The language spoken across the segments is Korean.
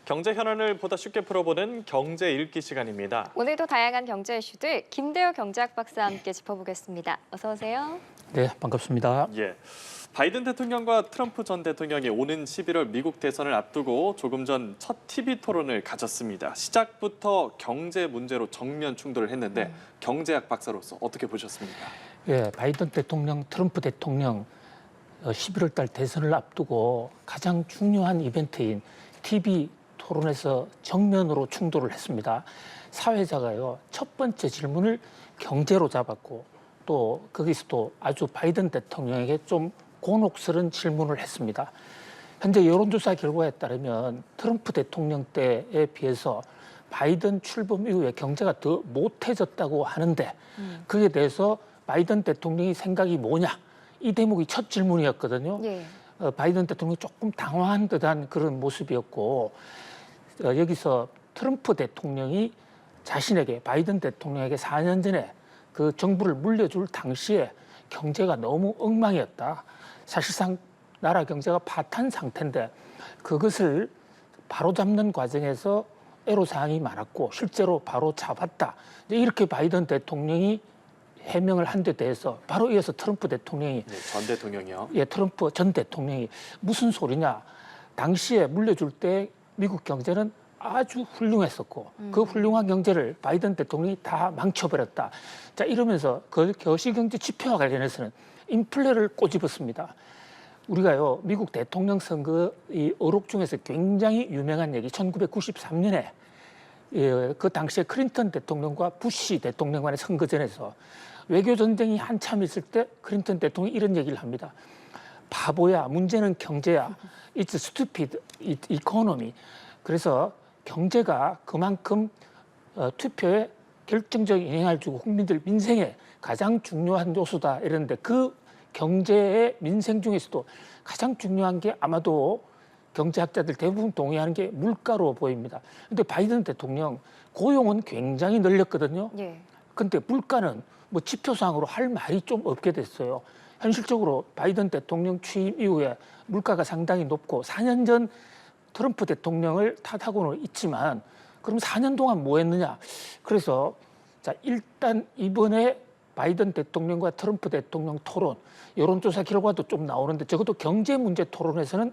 경제 현안을 보다 쉽게 풀어보는 경제 읽기 시간입니다. 오늘도 다양한 경제 이슈들 김대호 경제학 박사와 함께 짚어보겠습니다. 어서 오세요. 네, 반갑습니다. 예, 바이든 대통령과 트럼프 전 대통령이 오는 11월 미국 대선을 앞두고 조금 전 첫 TV 토론을 가졌습니다. 시작부터 경제 문제로 정면 충돌을 했는데 경제학 박사로서 어떻게 보셨습니까? 예, 바이든 대통령, 트럼프 대통령 11월 달 대선을 앞두고 가장 중요한 이벤트인 TV 토론에서 정면으로 충돌을 했습니다. 사회자가요, 첫 번째 질문을 경제로 잡았고 또 거기서도 아주 바이든 대통령에게 좀 곤혹스러운 질문을 했습니다. 현재 여론조사 결과에 따르면 트럼프 대통령 때에 비해서 바이든 출범 이후에 경제가 더 못해졌다고 하는데 그에 대해서 바이든 대통령의 생각이 뭐냐? 이 대목이 첫 질문이었거든요. 예. 바이든 대통령이 조금 당황한 듯한 그런 모습이었고 여기서 트럼프 대통령이 자신에게 바이든 대통령에게 4년 전에 그 정부를 물려줄 당시에 경제가 너무 엉망이었다. 사실상 나라 경제가 파탄 상태인데 그것을 바로잡는 과정에서 애로사항이 많았고 실제로 바로 잡았다. 이렇게 바이든 대통령이 해명을 한 데 대해서 바로 이어서 트럼프 대통령이 전 대통령이요. 예, 트럼프 전 대통령이 무슨 소리냐. 당시에 물려줄 때 미국 경제는 아주 훌륭했었고 그 훌륭한 경제를 바이든 대통령이 다 망쳐버렸다. 자, 이러면서 그 거시경제 지표와 관련해서는 인플레를 꼬집었습니다. 우리가요, 미국 대통령 선거 이 어록 중에서 굉장히 유명한 얘기, 1993년에 그 당시에 클린턴 대통령과 부시 대통령 간의 선거전에서 외교 전쟁이 한참 있을 때 클린턴 대통령이 이런 얘기를 합니다. 바보야, 문제는 경제야. It's stupid economy. 그래서 경제가 그만큼 투표에 결정적인 영향을 주고 국민들 민생에 가장 중요한 요소다 이랬는데 그 경제의 민생 중에서도 가장 중요한 게 아마도 경제학자들 대부분 동의하는 게 물가로 보입니다. 그런데 바이든 대통령 고용은 굉장히 늘렸거든요. 예. 근데 물가는 뭐 지표상으로 할 말이 좀 없게 됐어요. 현실적으로 바이든 대통령 취임 이후에 물가가 상당히 높고 4년 전 트럼프 대통령을 탓하고는 있지만 그럼 4년 동안 뭐 했느냐. 그래서 자, 일단 이번에 바이든 대통령과 트럼프 대통령 토론, 여론조사 결과도 좀 나오는데 적어도 경제 문제 토론에서는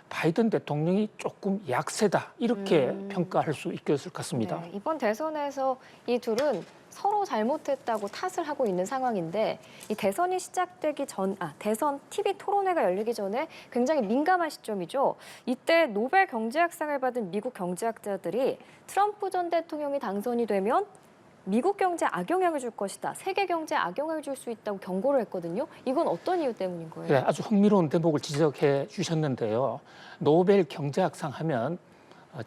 바이든 대통령이 조금 약세다 이렇게 평가할 수 있겠을 것 같습니다. 네, 이번 대선에서 이 둘은 서로 잘못했다고 탓을 하고 있는 상황인데 이 대선이 시작되기 전, 대선 TV 토론회가 열리기 전에 굉장히 민감한 시점이죠. 이때 노벨 경제학상을 받은 미국 경제학자들이 트럼프 전 대통령이 당선이 되면 미국 경제에 악영향을 줄 것이다. 세계 경제에 악영향을 줄 수 있다고 경고를 했거든요. 이건 어떤 이유 때문인 거예요? 네, 아주 흥미로운 대목을 지적해 주셨는데요. 노벨 경제학상 하면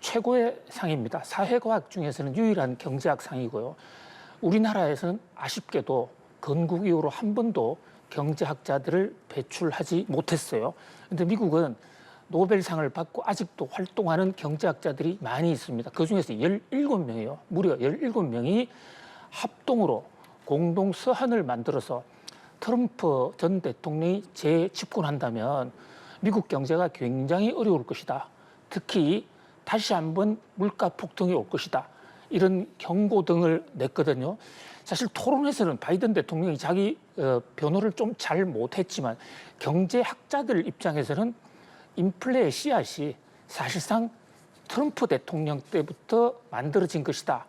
최고의 상입니다. 사회과학 중에서는 유일한 경제학상이고요. 우리나라에서는 아쉽게도 건국 이후로 한 번도 경제학자들을 배출하지 못했어요. 그런데 미국은 노벨상을 받고 아직도 활동하는 경제학자들이 많이 있습니다. 그중에서 17명이에요. 무려 17명이 합동으로 공동 서한을 만들어서 트럼프 전 대통령이 재집권한다면 미국 경제가 굉장히 어려울 것이다. 특히 다시 한번 물가 폭등이 올 것이다. 이런 경고 등을 냈거든요. 사실 토론에서는 바이든 대통령이 자기 변호를 좀 잘 못했지만 경제학자들 입장에서는 인플레의 씨앗이 사실상 트럼프 대통령 때부터 만들어진 것이다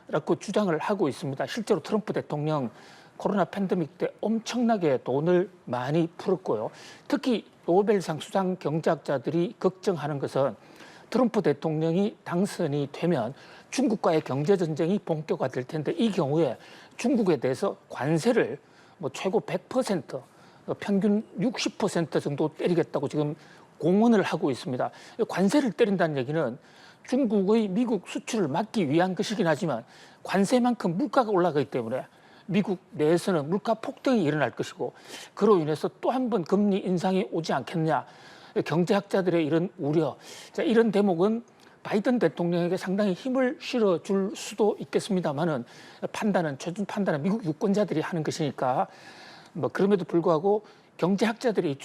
라고 주장을 하고 있습니다. 실제로 트럼프 대통령 코로나 팬데믹 때 엄청나게 돈을 많이 풀었고요. 특히 노벨상 수상 경제학자들이 걱정하는 것은 트럼프 대통령이 당선이 되면 중국과의 경제전쟁이 본격화될 텐데 이 경우에 중국에 대해서 관세를 뭐 최고 100%, 평균 60% 정도 때리겠다고 지금 공언을 하고 있습니다. 관세를 때린다는 얘기는 중국의 미국 수출을 막기 위한 것이긴 하지만 관세만큼 물가가 올라가기 때문에 미국 내에서는 물가 폭등이 일어날 것이고 그로 인해서 또 한 번 금리 인상이 오지 않겠냐. 경제학자들의 이런 우려. 자, 이런 대목은 바이든 대통령에게 상당히 힘을 실어줄 수도 있겠습니다만은 최종 판단은 미국 유권자들이 하는 것이니까 뭐 그럼에도 불구하고 경제학자들의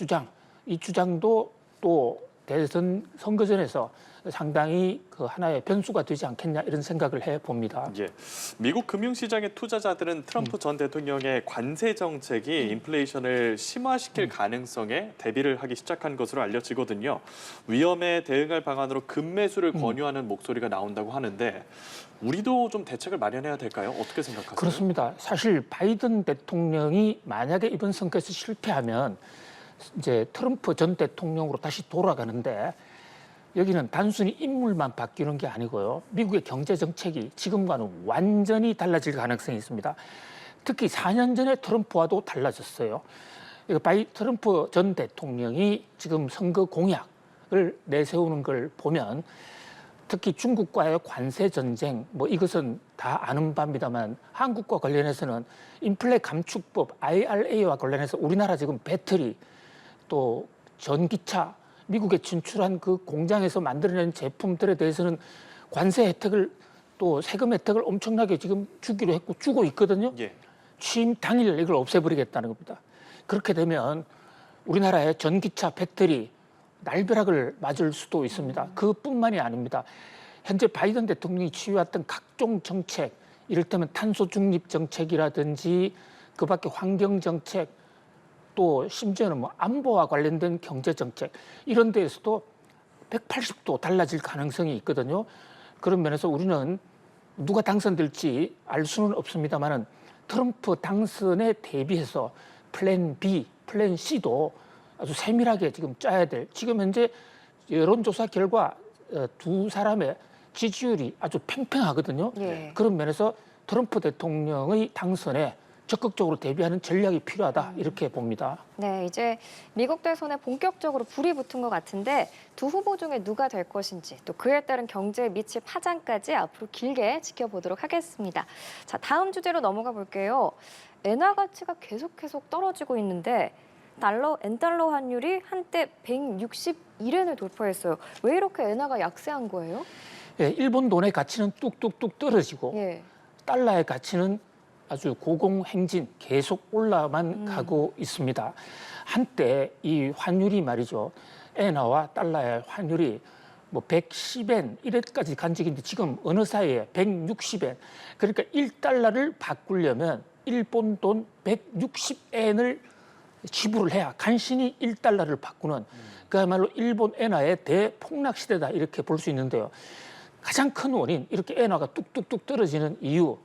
이 주장도 또 대선 선거전에서 상당히 그 하나의 변수가 되지 않겠냐 이런 생각을 해봅니다. 예. 미국 금융시장의 투자자들은 트럼프 전 대통령의 관세 정책이 인플레이션을 심화시킬 가능성에 대비를 하기 시작한 것으로 알려지거든요. 위험에 대응할 방안으로 급매수를 권유하는 목소리가 나온다고 하는데 우리도 좀 대책을 마련해야 될까요? 어떻게 생각하세요? 그렇습니다. 사실 바이든 대통령이 만약에 이번 선거에서 실패하면 이제 트럼프 전 대통령으로 다시 돌아가는데 여기는 단순히 인물만 바뀌는 게 아니고요. 미국의 경제 정책이 지금과는 완전히 달라질 가능성이 있습니다. 특히 4년 전에 트럼프와도 달라졌어요. 트럼프 전 대통령이 지금 선거 공약을 내세우는 걸 보면 특히 중국과의 관세 전쟁, 뭐 이것은 다 아는 바입니다만 한국과 관련해서는 인플레 감축법 IRA와 관련해서 우리나라 지금 배터리 또 전기차 미국에 진출한 그 공장에서 만들어낸 제품들에 대해서는 관세 혜택을 또 세금 혜택을 엄청나게 지금 주기로 했고 주고 있거든요. 예. 취임 당일 이걸 없애버리겠다는 겁니다. 그렇게 되면 우리나라의 전기차 배터리 날벼락을 맞을 수도 있습니다. 그뿐만이 아닙니다. 현재 바이든 대통령이 취해왔던 각종 정책, 이를테면 탄소 중립 정책이라든지 그밖에 환경 정책, 또 심지어는 뭐 안보와 관련된 경제 정책 이런 데에서도 180도 달라질 가능성이 있거든요. 그런 면에서 우리는 누가 당선될지 알 수는 없습니다만은 트럼프 당선에 대비해서 플랜 B, 플랜 C도 아주 세밀하게 지금 짜야 될. 지금 현재 여론조사 결과 두 사람의 지지율이 아주 팽팽하거든요. 예. 그런 면에서 트럼프 대통령의 당선에 적극적으로 대비하는 전략이 필요하다 이렇게 봅니다. 네, 이제 미국 대선에 본격적으로 불이 붙은 것 같은데 두 후보 중에 누가 될 것인지 또 그에 따른 경제에 미칠 파장까지 앞으로 길게 지켜보도록 하겠습니다. 자, 다음 주제로 넘어가 볼게요. 엔화 가치가 계속 떨어지고 있는데 엔달러 환율이 한때 161엔을 돌파했어요. 왜 이렇게 엔화가 약세한 거예요? 예, 일본 돈의 가치는 뚝뚝뚝 떨어지고 예. 달러의 가치는 아주 고공행진 계속 올라만 가고 있습니다. 한때 이 환율이 말이죠. 엔화와 달러의 환율이 뭐 110엔 이래까지 간 적인데 지금 어느 사이에 160엔. 그러니까 1달러를 바꾸려면 일본 돈 160엔을 지불을 해야 간신히 1달러를 바꾸는 그야말로 일본 엔화의 대폭락 시대다 이렇게 볼 수 있는데요. 가장 큰 원인 이렇게 엔화가 뚝뚝뚝 떨어지는 이유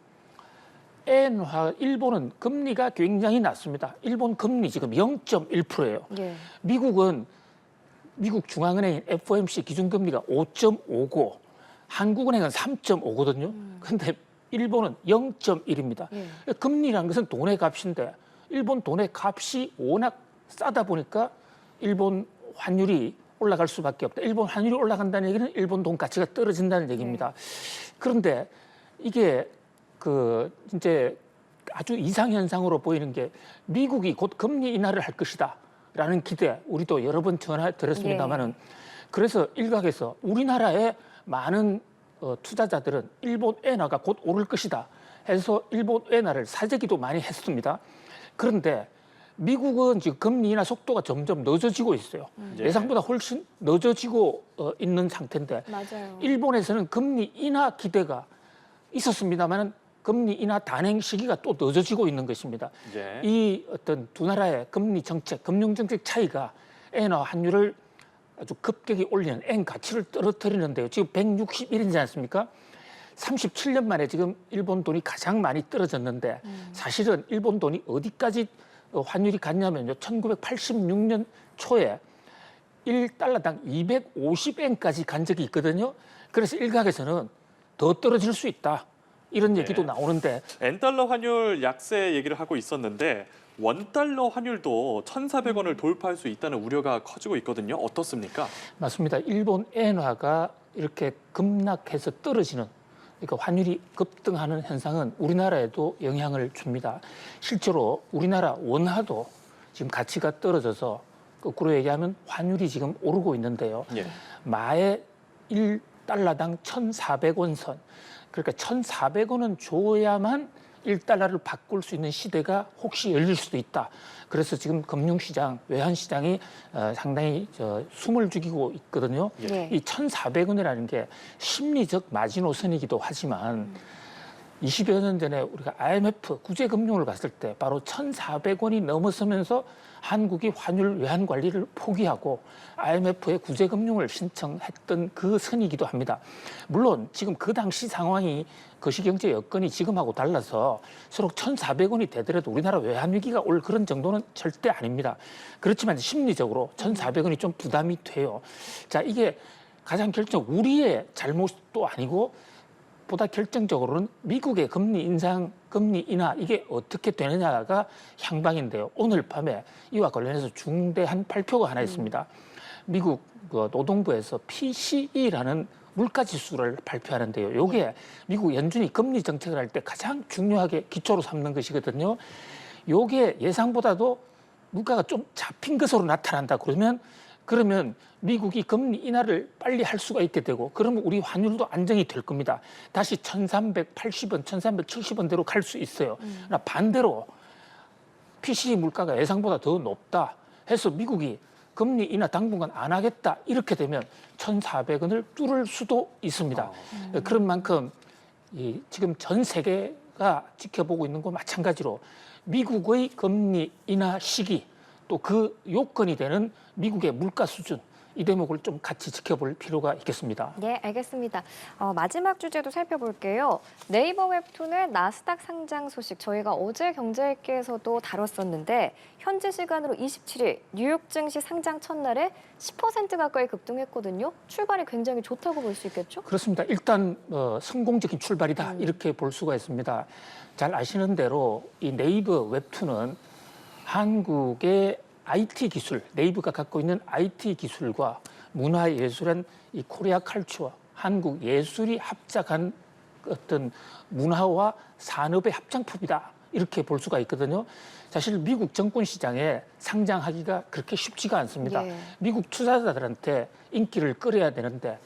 엔화 일본은 금리가 굉장히 낮습니다. 일본 금리 지금 0.1%예요. 예. 미국 중앙은행인 FOMC 기준금리가 5.59, 한국은행은 3.5거든요. 근데 일본은 0.1입니다. 예. 금리라는 것은 돈의 값인데 일본 돈의 값이 워낙 싸다 보니까 일본 환율이 올라갈 수밖에 없다. 일본 환율이 올라간다는 얘기는 일본 돈 가치가 떨어진다는 얘기입니다. 그런데 이게 이제 아주 이상현상으로 보이는 게 미국이 곧 금리 인하를 할 것이다라는 기대 우리도 여러 번 전화 드렸습니다만은 그래서 일각에서 우리나라의 많은 투자자들은 일본 엔화가 곧 오를 것이다 해서 일본 엔화를 사재기도 많이 했습니다. 그런데 미국은 지금 금리 인하 속도가 점점 늦어지고 있어요. 예상보다 훨씬 늦어지고 있는 상태인데 맞아요. 일본에서는 금리 인하 기대가 있었습니다만은 금리 인하 단행 시기가 또 늦어지고 있는 것입니다. 예. 이 어떤 두 나라의 금리 정책, 금융 정책 차이가 엔화 환율을 아주 급격히 올리는 엔 가치를 떨어뜨리는데요. 지금 161이지 않습니까? 37년 만에 지금 일본 돈이 가장 많이 떨어졌는데 사실은 일본 돈이 어디까지 환율이 갔냐면요. 1986년 초에 1달러당 250엔까지 간 적이 있거든요. 그래서 일각에서는 더 떨어질 수 있다. 이런 얘기도 나오는데 엔달러 환율 약세 얘기를 하고 있었는데 원달러 환율도 1,400원을 돌파할 수 있다는 우려가 커지고 있거든요. 어떻습니까? 맞습니다. 일본 엔화가 이렇게 급락해서 떨어지는 그러니까 환율이 급등하는 현상은 우리나라에도 영향을 줍니다. 실제로 우리나라 원화도 지금 가치가 떨어져서 거꾸로 얘기하면 환율이 지금 오르고 있는데요. 예. 마의 1달러당 1,400원 선. 그러니까 1,400원은 줘야만 1달러를 바꿀 수 있는 시대가 혹시 열릴 수도 있다. 그래서 지금 금융시장, 외환시장이 상당히 숨을 죽이고 있거든요. 네. 이 1,400원이라는 게 심리적 마지노선이기도 하지만 20여 년 전에 우리가 IMF 구제금융을 갔을 때 바로 1,400원이 넘어서면서 한국이 환율 외환 관리를 포기하고 IMF의 구제금융을 신청했던 그 선이기도 합니다. 물론 지금 그 당시 상황이 거시경제 여건이 지금하고 달라서 서로 1,400원이 되더라도 우리나라 외환 위기가 올 그런 정도는 절대 아닙니다. 그렇지만 심리적으로 1,400원이 좀 부담이 돼요. 자, 이게 가장 우리의 잘못도 아니고 보다 결정적으로는 미국의 금리 인상, 금리 인하 이게 어떻게 되느냐가 향방인데요. 오늘 밤에 이와 관련해서 중대한 발표가 하나 있습니다. 미국 노동부에서 PCE라는 물가지수를 발표하는데요. 이게 미국 연준이 금리 정책을 할 때 가장 중요하게 기초로 삼는 것이거든요. 이게 예상보다도 물가가 좀 잡힌 것으로 나타난다. 그러면 미국이 금리 인하를 빨리 할 수가 있게 되고 그러면 우리 환율도 안정이 될 겁니다. 다시 1,380원, 1,370원대로 갈 수 있어요. 그러나 반대로 PCE 물가가 예상보다 더 높다 해서 미국이 금리 인하 당분간 안 하겠다 이렇게 되면 1,400원을 뚫을 수도 있습니다. 그런 만큼 지금 전 세계가 지켜보고 있는 거 마찬가지로 미국의 금리 인하 시기 또 그 요건이 되는 미국의 물가 수준 이 대목을 좀 같이 지켜볼 필요가 있겠습니다. 네, 알겠습니다. 마지막 주제도 살펴볼게요. 네이버 웹툰의 나스닥 상장 소식 저희가 어제 경제일기에서도 다뤘었는데 현지 시간으로 27일 뉴욕 증시 상장 첫날에 10% 가까이 급등했거든요. 출발이 굉장히 좋다고 볼 수 있겠죠? 그렇습니다. 일단 성공적인 출발이다 이렇게 볼 수가 있습니다. 잘 아시는 대로 이 네이버 웹툰은 한국의 IT 기술, 네이버가 갖고 있는 IT 기술과 문화예술한 이 코리아 칼처와 한국 예술이 합작한 어떤 문화와 산업의 합작품이다. 이렇게 볼 수가 있거든요. 사실 미국 정권 시장에 상장하기가 그렇게 쉽지가 않습니다. 예. 미국 투자자들한테 인기를 끌어야 되는데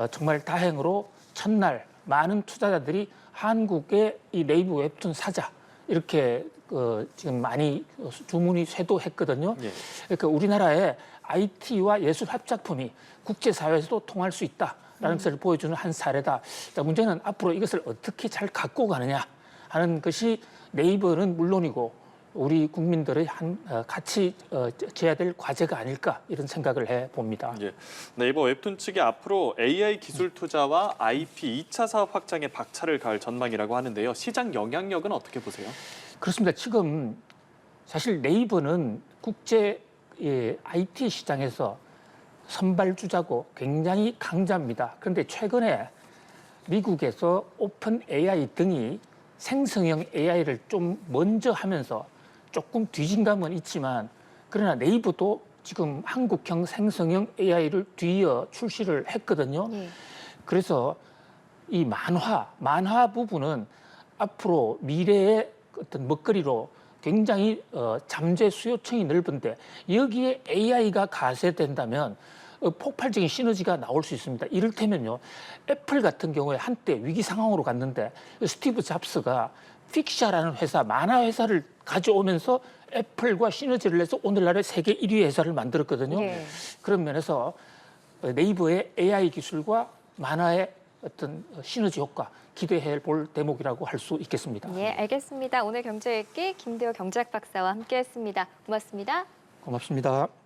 정말 다행으로 첫날 많은 투자자들이 한국의 이 네이버 웹툰 사자 이렇게 지금 많이 주문이 쇄도했거든요. 예. 그러니까 우리나라의 IT와 예술 합작품이 국제사회에서도 통할 수 있다라는 것을 보여주는 한 사례다. 자, 문제는 앞으로 이것을 어떻게 잘 갖고 가느냐 하는 것이 네이버는 물론이고 우리 국민들의 같이 져야 될 과제가 아닐까 이런 생각을 해봅니다. 예. 네이버 웹툰 측이 앞으로 AI 기술 투자와 IP 2차 사업 확장에 박차를 가할 전망이라고 하는데요. 시장 영향력은 어떻게 보세요? 그렇습니다. 지금 사실 네이버는 국제 IT 시장에서 선발주자고 굉장히 강자입니다. 그런데 최근에 미국에서 오픈 AI 등이 생성형 AI를 좀 먼저 하면서 조금 뒤진 감은 있지만 그러나 네이버도 지금 한국형 생성형 AI를 뒤이어 출시를 했거든요. 네. 그래서 이 만화 부분은 앞으로 미래의 어떤 먹거리로 굉장히 잠재 수요층이 넓은데 여기에 AI가 가세된다면 폭발적인 시너지가 나올 수 있습니다. 이를테면요, 애플 같은 경우에 한때 위기 상황으로 갔는데 스티브 잡스가 픽샤라는 회사, 만화 회사를 가져오면서 애플과 시너지를 내서 오늘날의 세계 1위 회사를 만들었거든요. 네. 그런 면에서 네이버의 AI 기술과 만화의 어떤 시너지 효과 기대해 볼 대목이라고 할 수 있겠습니다. 네, 알겠습니다. 오늘 경제읽기 김대호 경제학 박사와 함께했습니다. 고맙습니다. 고맙습니다.